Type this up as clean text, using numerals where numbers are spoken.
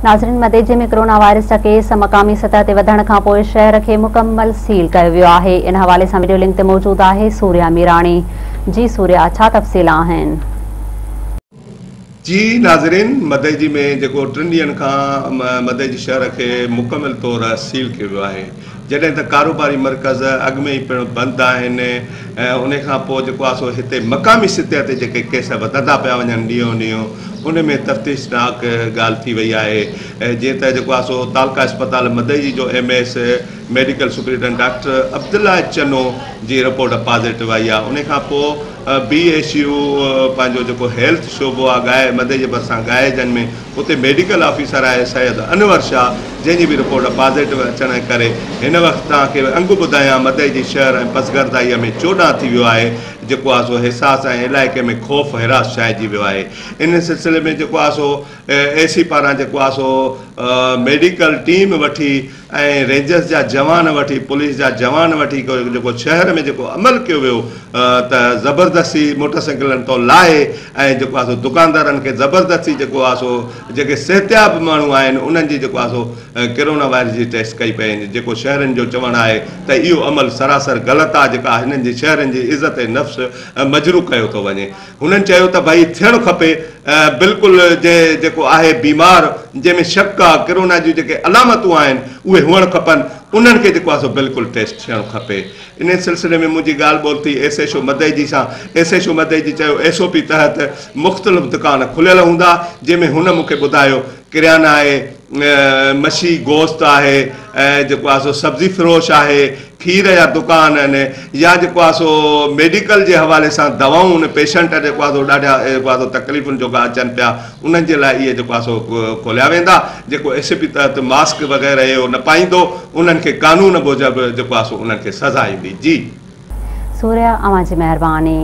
नाज़रीन, मदेजे में corona virus जा केस मक़ामी सतह ते वधण खां पोइ शहर खे मुकम्मल सील कयो वियो आहे। इन हवाले सां वीडियो लिंक ते मौजूद आहे सूर्या मीराणी। जी सूर्या, छा तफ़सील आहिनि? जी नाज़रीन, मदेजी में जेको 3 ॾींहनि खां मदेजी शहर खे मुकम्मल तौर सील कयो वियो आहे। जॾहिं त कारोबारी मर्कज़ अॻु में ई पिणु बंदि आहिनि ऐं उन खां पोइ जेको आहे सो हिते मक़ामी सतह ते जेके केस वधंदा पिया वञनि ॾींहों ॾींहों, उन में तफ़तीशनाक ॻाल्हि थी वई आहे। जीअं त जेको आहे सो तालका अस्पताल मदेजी जो MS medical superintendent doctor Abdullah Chano जी रिपोर्ट पॉजिटिव आई आहे। उन खां पोइ BSU पंहिंजो जेको हेल्थ शोबो आहे मदे जे भरिसां गाइजन में, उते मेडिकल ऑफिसर आहे सैयद अनवर शाह, जंहिंजी बि रिपोर्ट पॉजिटिव अचण जे करे हिन वक़्तु तव्हांखे अंगु ॿुधायां मदे जी शहर ऐं पसगरदाईअ में 14 थी वियो आहे। जेको आहे सो हिसास ऐं इलाइक़े में ख़ौफ़ हिरास छाइजी वियो आहे। इन सिलसिले में जेको आहे सो AC पारां जेको आहे सो मेडिकल टीम वठी ऐं रेंजर्स जा जवान वठी, पुलिस जा जवान वठी जेको शहर में जेको अमल कयो वियो त ज़बरदस्ती मोटरसाइकिलनि तो लाहे ऐं जेको आहे सो दुकानदारनि खे ज़बरदस्ती जेको आहे सो जेके सिहतियाब माण्हू आहिनि उन्हनि जी जेको आहे सो कोरोना वायरस जी टेस्ट कई पई। जेको शहरनि जो चवणु आहे त इहो अमल सरासर ग़लति आहे, जेका हिननि जी शहरनि जी इज़त ऐं नफ़्स मजरू कयो थो वञे। हुननि चयो त भई थियणु खपे बिल्कुलु जेको आहे बीमार जंहिंमें शक आहे कोरोना जी जेके अलामतूं आहिनि उहे हुअणु खपनि, उन्हनि खे जेको आहे सो बिल्कुलु टेस्ट थियणु खपे। इन सिलसिले में मुंहिंजी ॻाल्हि ॿोल थी SHO मदेजी सां। SHO मदेजी चयो SOP तहत मुख़्तलिफ़ दुकान खुलियल हूंदा, जंहिंमें हुन मूंखे ॿुधायो किरियाना आहे, मछी गोश्त आहे, ऐं जेको आहे सो सब्ज़ी फ़रोश आहे, खीर जा दुकान आहिनि, या जेको आहे सो मेडिकल जे हवाले सां दवाऊं उन पेशेंट जेको आहे सो ॾाढा जेको आहे सो तकलीफ़ुनि जो अचनि पिया, उन्हनि जे लाइ इहे जेको आहे सो खोलिया वेंदा। जेको SOP तहत मास्क वग़ैरह इहो न पाईंदो उन्हनि खे कानून मूजिबि जेको आहे सो उन्हनि खे सज़ा ईंदी। जी सूर्या, अवां जी महिरबानी।